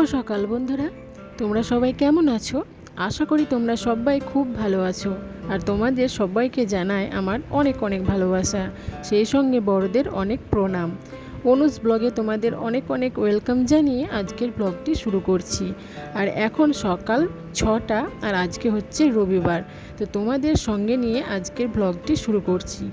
সকাল বন্ধুরা, তোমরা সবাই কেমন আছো? আশা করি তোমরা সবাই খুব ভালো আছো। আর তোমাদের সবাইকে জানাই আমার অনেক অনেক ভালোবাসা, সেই সঙ্গে বড়দের অনেক প্রণাম। অনুজ ব্লগে তোমাদের অনেক অনেক ওয়েলকাম জানিয়ে আজকের ব্লগটি শুরু করছি। আর এখন সকাল 6টা, আর আজকে হচ্ছে রবিবার। তো তোমাদের সঙ্গে নিয়ে আজকের ব্লগটি শুরু করছি।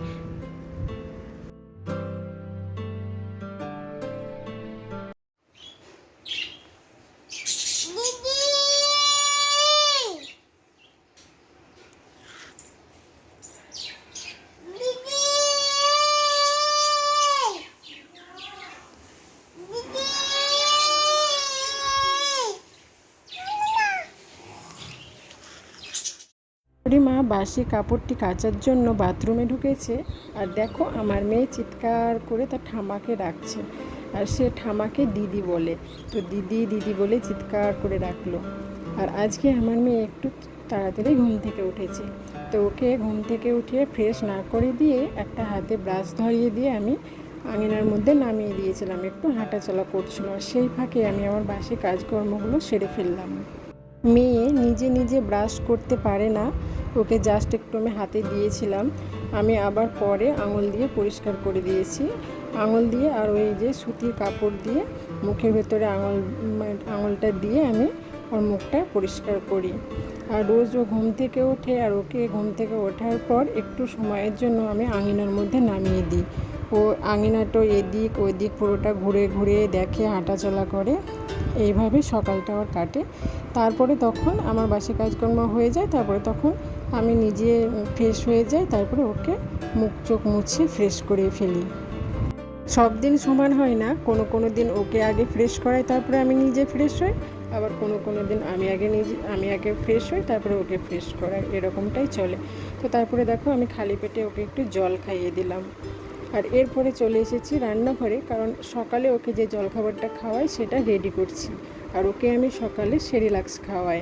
মা বাসি কাপড়টি কাচার জন্য বাথরুমে ঢুকেছে, আর দেখো আমার মেয়ে চিৎকার করে তার ঠাম্মাকে ডাকছে। আর সে ঠাম্মাকে দিদি বলে, তো দিদি দিদি বলে চিৎকার করে ডাকলো। আর আজকে আমার মেয়ে একটু তাড়াতাড়ি ঘুম থেকে উঠেছে, তো ওকে ঘুম থেকে উঠিয়ে ফ্রেশ না করে দিয়ে একটা হাতে ব্রাশ ধরিয়ে দিয়ে আমি আঙিনার মধ্যে নামিয়ে দিয়েছিলাম। একটু হাঁটাচলা করছিল, সেই ফাঁকে আমি আমার বাসি কাজকর্মগুলো সেরে ফেললাম। মেয়ে নিজে নিজে ব্রাশ করতে পারে না, ওকে জাস্ট একটু আমি হাতে দিয়েছিলাম। আমি আবার পরে আঙুল দিয়ে পরিষ্কার করে দিয়েছি, আঙুল দিয়ে আর ওই যে সুতির কাপড় দিয়ে মুখের ভেতরে আঙুলটা দিয়ে আমি ওর মুখটা পরিষ্কার করি। আর রোজ ও ঘুম থেকে ওঠে, আর ওকে ঘুম থেকে ওঠার পর একটু সময়ের জন্য আমি আঙিনার মধ্যে নামিয়ে দিই। ও আঙিনাটা এদিক ওইদিক পুরোটা ঘুরে ঘুরে দেখে, হাঁটাচলা করে, এইভাবে সকালটা ওর কাটে। তারপরে তখন আমার বাসি কাজকর্ম হয়ে যায়, তারপরে তখন আমি নিজে ফ্রেশ হয়ে যাই, তারপরে ওকে মুখ চোখ মুছে ফ্রেশ করে ফেলি। সব দিন সমান হয় না, কোনো দিন ওকে আগে ফ্রেশ করাই, তারপরে আমি নিজে ফ্রেশ হই। আবার কোনো দিন আমি আগে ফ্রেশ হই, তারপরে ওকে ফ্রেশ করাই, এরকমটাই চলে। তো তারপরে দেখো আমি খালি পেটে ওকে একটু জল খাইয়ে দিলাম। আর এরপরে চলে এসেছি রান্নাঘরে, কারণ সকালে ওকে যে জলখাবারটা খাওয়াই সেটা রেডি করছি। আর ওকে আমি সকালে সেরিল্যাক্স খাওয়াই।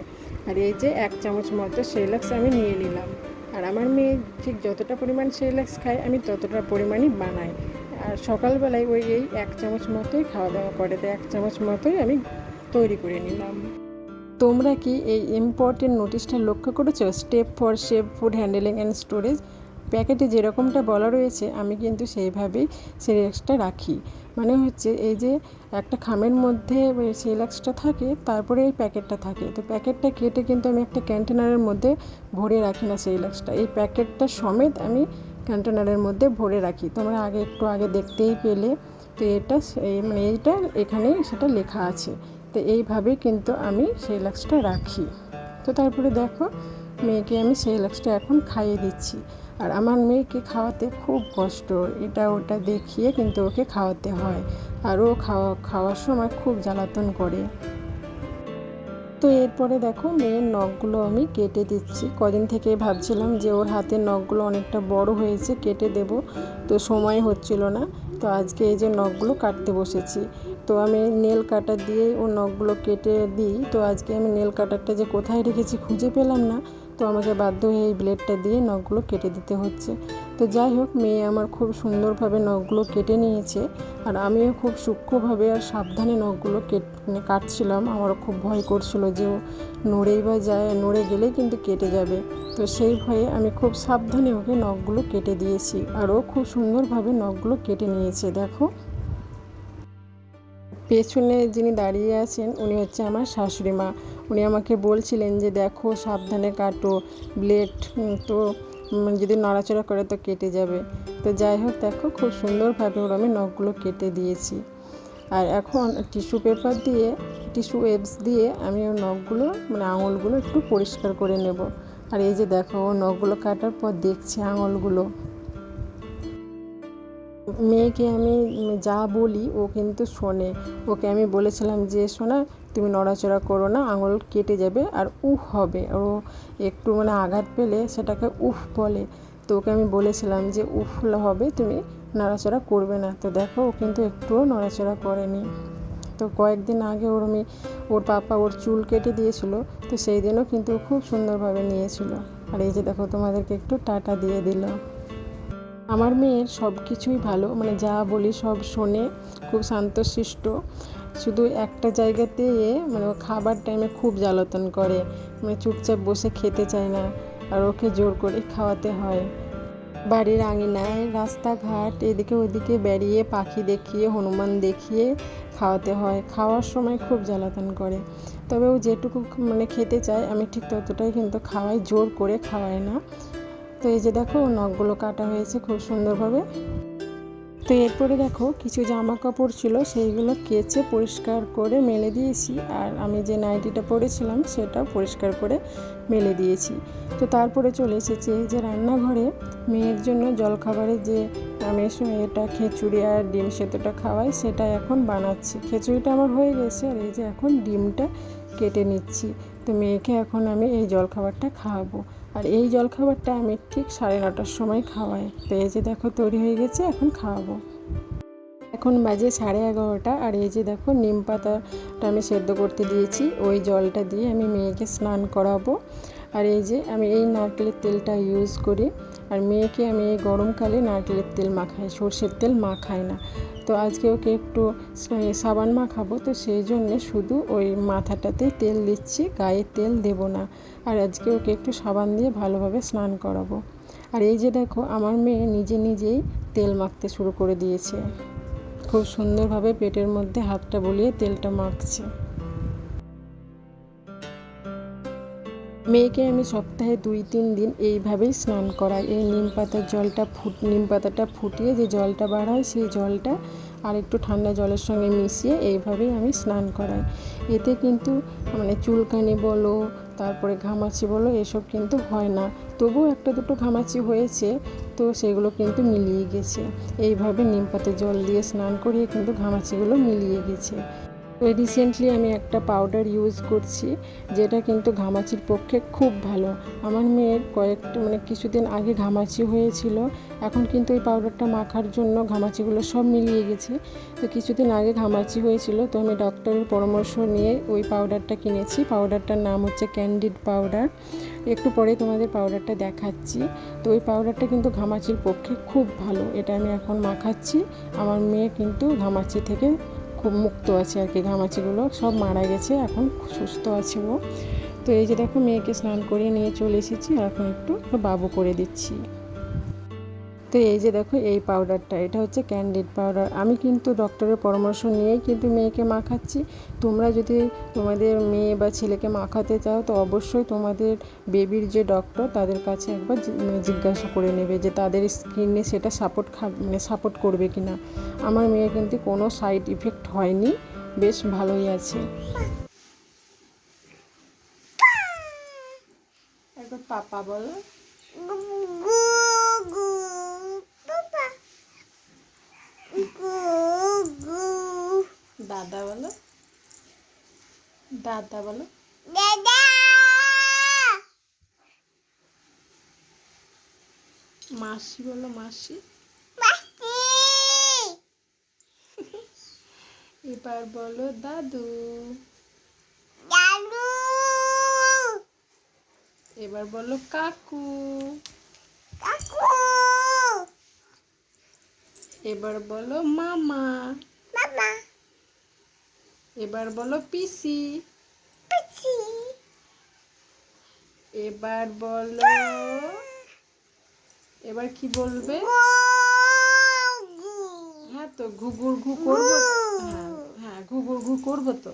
আর এই যে 1 চামচ মতো সেরিল্যাক্স আমি নিয়ে নিলাম। আর আমার মেয়ে ঠিক যতটা পরিমাণ সেরিল্যাক্স খায় আমি ততটা পরিমাণই বানাই। আর সকালবেলায় ওই 1 চামচ মতোই খাওয়া দাওয়া করে, তো 1 চামচ মতোই আমি তৈরি করে নিলাম। তোমরা কি এই ইম্পর্টেন্ট নোটিশটা লক্ষ্য করেছো? Step for safe food handling and storage. প্যাকেটে যেরকমটা বলা রয়েছে আমি কিন্তু সেইভাবেই সেরিল্যাক্সটা রাখি। মানে হচ্ছে এই যে একটা খামের মধ্যে সেরিল্যাক্সটা থাকে, তারপরে এই প্যাকেটটা থাকে। তো প্যাকেটটা কেটে কিন্তু আমি একটা কন্টেনারের মধ্যে ভরে রাখি না সেরিল্যাক্সটা, এই প্যাকেটটা সমেত আমি কন্টেনারের মধ্যে ভরে রাখি। তোমরা একটু আগে দেখতেই পেলে। তো এটা এইটা এখানেই সেটা লেখা আছে। তো এইভাবে কিন্তু আমি সেরিল্যাক্সটা রাখি। তো তারপরে দেখো মেয়েকে আমি সেরিল্যাক্সটা এখন খাইয়ে দিচ্ছি। আর আমার মেয়েকে খাওয়াতে খুব কষ্ট, এটা ওটা দেখিয়ে কিন্তু ওকে খাওয়াতে হয়। আর ও খাওয়ার সময় খুব জ্বালাতন করে। তো এরপরে দেখো মেয়ের নখগুলো আমি কেটে দিচ্ছি। কদিন থেকে ভাবছিলাম যে ওর হাতের নখগুলো অনেকটা বড় হয়েছে, কেটে দেব, তো সময় হচ্ছিল না। তো আজকে এই যে নখগুলো কাটতে বসেছি। তো আমি নেল কাটার দিয়ে ওর নখগুলো কেটে দিই। তো আজকে আমি নেল কাটারটা যে কোথায় রেখেছি খুঁজে পেলাম না, তো আমাকে বাধ্য হয়ে এই ব্লেডটা দিয়ে নখগুলো কেটে দিতে হচ্ছে। তো যাই হোক, মেয়ে আমার খুব সুন্দরভাবে নখগুলো কেটে নিয়েছে। আর আমিও খুব সূক্ষ্মভাবে আর সাবধানে নখগুলো কাটছিলাম। আমারও খুব ভয় করছিল যে ও নড়ে গেলেই কিন্তু কেটে যাবে। তো সেই ভয়ে আমি খুব সাবধানে ওকে নখগুলো কেটে দিয়েছি। আর ও খুব সুন্দরভাবে নখগুলো কেটে নিয়েছে। দেখো পেছনে যিনি দাঁড়িয়ে আছেন উনি হচ্ছে আমার শাশুড়ি মা। উনি আমাকে বলছিলেন যে দেখো সাবধানে কাটো, ব্লেড তো যদি নড়াচড়া করে তো কেটে যাবে। তো যাই হোক, দেখো খুব সুন্দরভাবে ওর আমি নখগুলো কেটে দিয়েছি। আর এখন টিস্যু ওয়েবস দিয়ে আমি ওর নখগুলো আঙুলগুলো একটু পরিষ্কার করে নেব। আর এই যে দেখো ও নখগুলো কাটার পর দেখছি আঙুলগুলো। মেয়েকে আমি যা বলি ও কিন্তু শোনে। ওকে আমি বলেছিলাম যে শোনা, তুমি নড়াচড়া করো না, আঙুল কেটে যাবে আর উফ হবে। ও একটু আঘাত পেলে সেটাকে উফ বলে। তো ওকে আমি বলেছিলাম যে উফ হবে, তুমি নড়াচড়া করবে না। তো দেখো ও কিন্তু একটুও নড়াচড়া করেনি। তো কয়েকদিন আগে ওর পাপা ওর চুল কেটে দিয়েছিল, তো সেই দিনও কিন্তু খুব সুন্দরভাবে নিয়েছিল। আর এই যে দেখো তোমাদেরকে একটু টাটা দিয়ে দিল। আমার মেয়ের সব কিছুই ভালো, যা বলি সব শোনে, খুব শান্তশিষ্ট। শুধু একটা জায়গাতে মানে ও খাবার টাইমে খুব জ্বালাতন করে, মানে চুপচাপ বসে খেতে চায় না, আর ওকে জোর করে খাওয়াতে হয়। বাড়ির আঙিনায়, রাস্তাঘাট, এদিকে ওদিকে বেরিয়ে পাখি দেখিয়ে, হনুমান দেখিয়ে খাওয়াতে হয়। খাওয়ার সময় খুব জ্বালাতন করে, তবে ও যেটুকু মানে খেতে চায় আমি ঠিক ততটাই কিন্তু খাওয়াই, জোর করে খাওয়াই না। তো এই যে দেখো নখগুলো কাটা হয়েছে খুব সুন্দরভাবে। তো এরপরে দেখো কিছু জামা কাপড় ছিল, সেইগুলো কেচে পরিষ্কার করে মেলে দিয়েছি, আর আমি যে নাইটিটা পরেছিলাম সেটাও পরিষ্কার করে মেলে দিয়েছি। তো তারপরে চলে এসেছি এই যে রান্নাঘরে, মেয়ের জন্য জলখাবারে যে আমি এটা খিচুড়ি আর ডিম সেদ্ধটা খাওয়াই সেটা এখন বানাচ্ছি। খিচুড়িটা আমার হয়ে গেছে, আর এই যে এখন ডিমটা কেটে নিচ্ছি। তো মেয়েকে এখন আমি এই জলখাবারটা খাওয়াবো, আর এই জলখাবারটা আমি ঠিক 9:30টার সময় খাওয়াই। তো এই যে দেখো তৈরি হয়ে গেছে, এখন খাওয়াবো। এখন বাজে 11:30, আর এই যে দেখো নিম পাতাটা আমি সেদ্ধ করতে দিয়েছি, ওই জলটা দিয়ে আমি মেয়েকে স্নান করাবো। আর এই যে আমি এই নারকেলের তেলটা ইউজ করি, আর মেয়েকে আমি এই গরমকালে নারকেলের তেল মাখাই, সর্ষের তেল মাখাই না। তো আজকে ওকে একটু সাবান মাখাবো, তো সেই জন্যে শুধু ওই মাথাটাতেই তেল দিচ্ছি, গায়ে তেল দেব না। আর আজকে ওকে একটু সাবান দিয়ে ভালোভাবে স্নান করাবো। আর এই যে দেখো আমার মেয়ে নিজে নিজেই তেল মাখতে শুরু করে দিয়েছে, খুব সুন্দরভাবে পেটের মধ্যে হাতটা বুলিয়ে তেলটা মাখছে। মেয়েকে আমি সপ্তাহে 2-3 দিন এইভাবেই স্নান করাই। এই নিম পাতাটা ফুটিয়ে যে জলটা বার হয়, সেই জলটা আর একটু ঠান্ডা জলের সঙ্গে মিশিয়ে এইভাবেই আমি স্নান করাই। এতে কিন্তু মানে চুলকানি বলো, তারপরে ঘামাচি বলো, এসব কিন্তু হয় না। তবুও একটা দুটো ঘামাচি হয়েছে, তো সেগুলো কিন্তু মিলিয়ে গেছে। এইভাবে নিম পাতার জল দিয়ে স্নান করিয়ে কিন্তু ঘামাচিগুলো মিলিয়ে গেছে। তো রিসেন্টলি আমি একটা পাউডার ইউজ করছি, যেটা কিন্তু ঘামাচির পক্ষে খুব ভালো। আমার মেয়ের মানে কিছুদিন আগে ঘামাচি হয়েছিল, এখন কিন্তু এই পাউডারটা মাখার জন্য ঘামাচিগুলো সব মিলিয়ে গেছে। তো কিছুদিন আগে ঘামাচি হয়েছিল, তো আমি ডক্টরের পরামর্শ নিয়ে ওই পাউডারটা কিনেছি। পাউডারটার নাম হচ্ছে ক্যান্ডিড পাউডার। একটু পরে তোমাদের পাউডারটা দেখাচ্ছি। তো ওই পাউডারটা কিন্তু ঘামাচির পক্ষে খুব ভালো, এটা আমি এখন মাখাচ্ছি। আমার মেয়ে কিন্তু ঘামাচি থেকে খুব মুক্ত আছে আর কি, ঘামাচিগুলো সব মারা গেছে, এখন সুস্থ আছে ও। তো এই যে দেখো মেয়েকে স্নান করিয়ে নিয়ে চলে এসেছি, এখন একটু বাবু করে দিচ্ছি। তো এই যে দেখো এই পাউডারটা, এটা হচ্ছে ক্যান্ডিড পাউডার। আমি কিন্তু ডক্টরের পরামর্শ নিয়েই কিন্তু মেয়েকে মাখাচ্ছি। তোমরা যদি তোমাদের মেয়ে বা ছেলেকে মাখাতে চাও, তো অবশ্যই তোমাদের বেবির যে ডক্টর তাদের কাছে একবার জিজ্ঞাসা করে নেবে যে তাদের স্কিনে সেটা সাপোর্ট করবে কি না। আমার মেয়ে কিন্তু কোনো সাইড ইফেক্ট হয়নি, বেশ ভালোই আছে। একবার পাপা বলো, দাদা বলো, দাদা বলো, দাদা, মাসি বলো, মাসি, এবার বলো দাদু, দাদু, এবার বলো কাকু, কাকু, এবার বলো মামা, মামা, এবার বলো পিসি, পিসি, এবার বলো, এবার কি বলবে? হ্যাঁ, তো ঘুঘুর ঘু করবো। হ্যাঁ হ্যাঁ, ঘুঘুর ঘু করবো তো।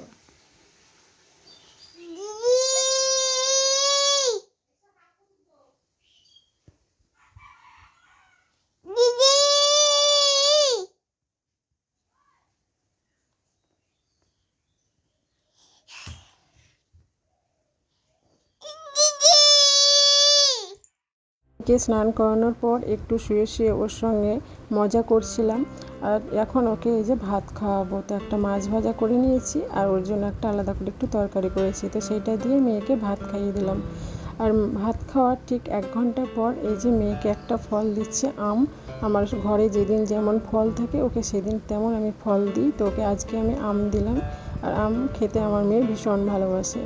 ওকে স্নান করানোর পর একটু শুয়ে শুয়ে ওর সঙ্গে মজা করছিলাম, আর এখন ওকে এই যে ভাত খাওয়াবো। তো একটা মাছ ভাজা করে নিয়েছি, আর ওর জন্য একটা আলাদা করে একটু তরকারি করেছি, তো সেইটা দিয়ে মেয়েকে ভাত খাইয়ে দিলাম। আর ভাত খাওয়ার ঠিক 1 ঘন্টা পর এই যে মেয়েকে একটা ফল দিচ্ছে, আম। আমার ঘরে যেদিন যেমন ফল থাকে ওকে সেদিন তেমন আমি ফল দিই, তো ওকে আজকে আমি আম দিলাম। আর আম খেতে আমার মেয়ে ভীষণ ভালোবাসে।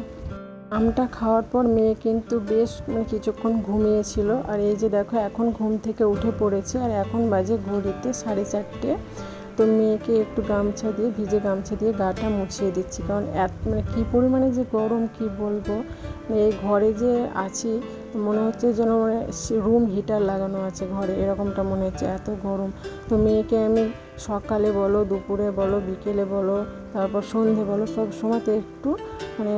আমটা খাওয়ার পর মেয়ে কিন্তু বেশ কিছুক্ষণ ঘুমিয়েছিল, আর এই যে দেখো এখন ঘুম থেকে উঠে পড়েছে, আর এখন বাজে ঘড়িতে 4:30। তো মেয়েকে একটু গামছা দিয়ে, ভিজে গামছা দিয়ে গাটা মুছিয়ে দিচ্ছি, কারণ মানে কী পরিমাণে যে গরম কি বলবো। এই ঘরে যে আছি মনে হচ্ছে যেন মানে রুম হিটার লাগানো আছে ঘরে, এরকমটা মনে হচ্ছে, এত গরম। তো মেয়েকে আমি সকালে বলো, দুপুরে বলো, বিকেলে বলো, তারপর সন্ধে বলো, সব সময়তে একটু মানে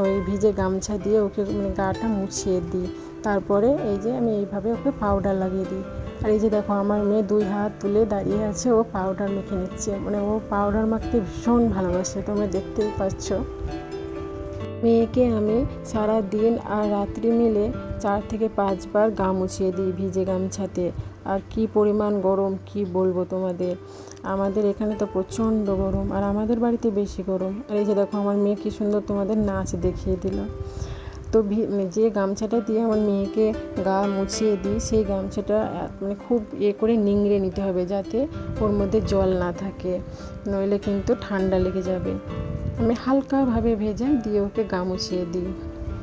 ওই ভিজে গামছা দিয়ে ওকে মানে গাটা মুছিয়ে দিই। তারপরে এই যে আমি এইভাবে ওকে পাউডার লাগিয়ে দিই। আর এই যে দেখো আমার মেয়ে 2 হাত তুলে দাঁড়িয়ে আছে, ও পাউডার মেখে নিচ্ছে, মানে ও পাউডার মাখতে ভীষণ ভালোবাসে, তোমরা দেখতেই পাচ্ছ। মেয়েকে আমি সারা দিন আর রাত্রি মিলে 4 থেকে 5 বার গা মুছিয়ে দিই ভিজে গামছাতে। আর কি পরিমাণ গরম কি বলবো তোমাদের, আমাদের এখানে তো প্রচণ্ড গরম, আর আমাদের বাড়িতে বেশি গরম। আর এই যে দেখো আমার মেয়ে কী সুন্দর তোমাদের নাচ দেখিয়ে দিল। তো যে গামছাটা দিয়ে আমার মেয়েকে গা মুছিয়ে দিই, সেই গামছাটা মানে খুব করে নিংড়ে নিতে হবে, যাতে ওর মধ্যে জল না থাকে, নইলে কিন্তু ঠান্ডা লেগে যাবে। আমি হালকাভাবে ভেজাই দিয়ে ওকে গা মুছিয়ে দিই।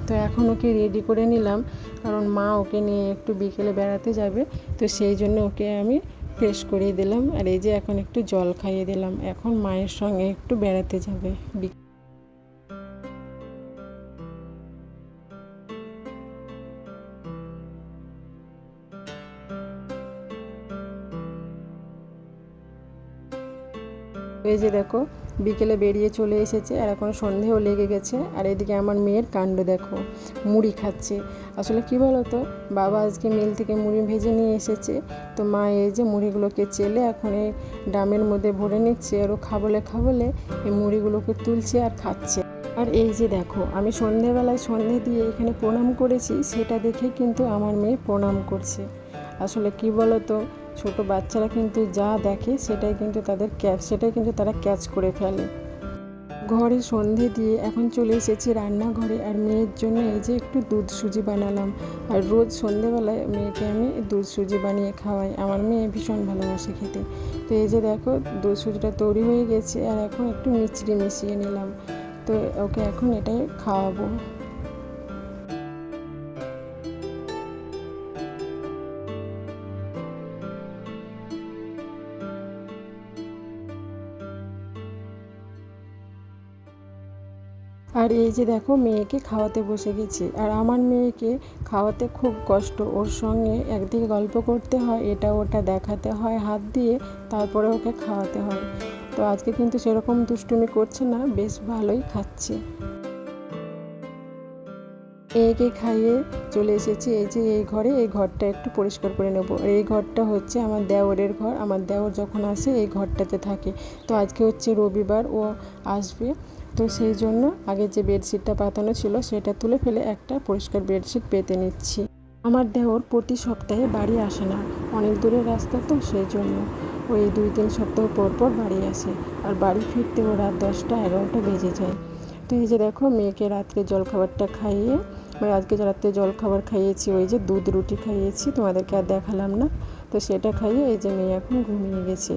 তো এখন ওকে রেডি করে নিলাম, কারণ মা ওকে নিয়ে একটু বিকেলে বেড়াতে যাবে, তো সেই জন্য ওকে আমি ফ্রেশ করিয়ে দিলাম। আর এই যে এখন একটু জল খাইয়ে দিলাম, এখন মায়ের সঙ্গে একটু বেড়াতে যাবে। এই যে দেখো বিকেলে বেরিয়ে চলে এসেছে, আর এখন সন্ধেও লেগে গেছে। আর এদিকে আমার মেয়ের কাণ্ড দেখো, মুড়ি খাচ্ছে। আসলে কি বলো তো, বাবা আজকে মিল থেকে মুড়ি ভেজে নিয়ে এসেছে, তো মা এই যে মুড়িগুলোকে চেলে এখন এই ড্রামের মধ্যে ভরে নিচ্ছে, আর ও খাবলে খাবলে এই মুড়িগুলোকে তুলছে আর খাচ্ছে। আর এই যে দেখো আমি সন্ধেবেলায় সন্ধে দিয়ে এখানে প্রণাম করেছি, সেটা দেখে কিন্তু আমার মেয়ে প্রণাম করছে। আসলে কি বলো তো, ছোটো বাচ্চারা কিন্তু যা দেখে সেটাই কিন্তু তারা ক্যাচ করে ফেলে। ঘরে সন্ধে দিয়ে এখন চলে এসেছি রান্নাঘরে, আর মেয়ের জন্য এই যে একটু দুধ সুজি বানালাম। আর রোজ সন্ধেবেলায় মেয়েকে আমি দুধ সুজি বানিয়ে খাওয়াই, আমার মেয়ে ভীষণ ভালোবাসে খেতে। তো এই যে দেখো দুধ সুজিটা তৈরি হয়ে গেছে, আর এখন একটু মিচড়ি মিশিয়ে নিলাম, তো ওকে এখন এটাই খাওয়াবো। আর এই যে দেখো মেয়েকে খাওয়াতে বসে গেছি, আর আমার মেয়েকে খাওয়াতে খুব কষ্ট, ওর সঙ্গে একদিকে গল্প করতে হয়, এটা ওটা দেখাতে হয় হাত দিয়ে, তারপরে ওকে খাওয়াতে হয়। তো আজকে কিন্তু সেরকম দুষ্টুমি করছে না, বেশ ভালোই খাচ্ছে। মেয়েকে খাইয়ে চলে এসেছি এই যে এই ঘরে, এই ঘরটা একটু পরিষ্কার করে নেব। আর এই ঘরটা হচ্ছে আমার দেওরের ঘর, আমার দেওর যখন আসে এই ঘরটাতে থাকে। তো আজকে হচ্ছে রবিবার, ও আসবে, তো সেই জন্য আগে যে বেডশিটটা পাতানো ছিল সেটা তুলে ফেলে একটা পরিষ্কার বেডশিট পেতে নিচ্ছি। আমার দেওর প্রতি সপ্তাহে বাড়ি আসে না, অনেক দূরের রাস্তা, তো সেই জন্য ওই 2-3 সপ্তাহ পর পর বাড়ি আসে, আর বাড়ি ফিরতে ও রাত 10টা-11টা বেজে যায়। তো এই যে দেখো মেয়েকে রাত্রে জলখাবারটা খাইয়ে, মানে আজকে রাত্রে জলখাবার খাইয়েছি, ওই যে দুধ রুটি খাইয়েছি, তোমাদেরকে আর দেখালাম না। তো সেটা খাইয়ে এই যে মেয়ে এখন ঘুমিয়ে গেছে।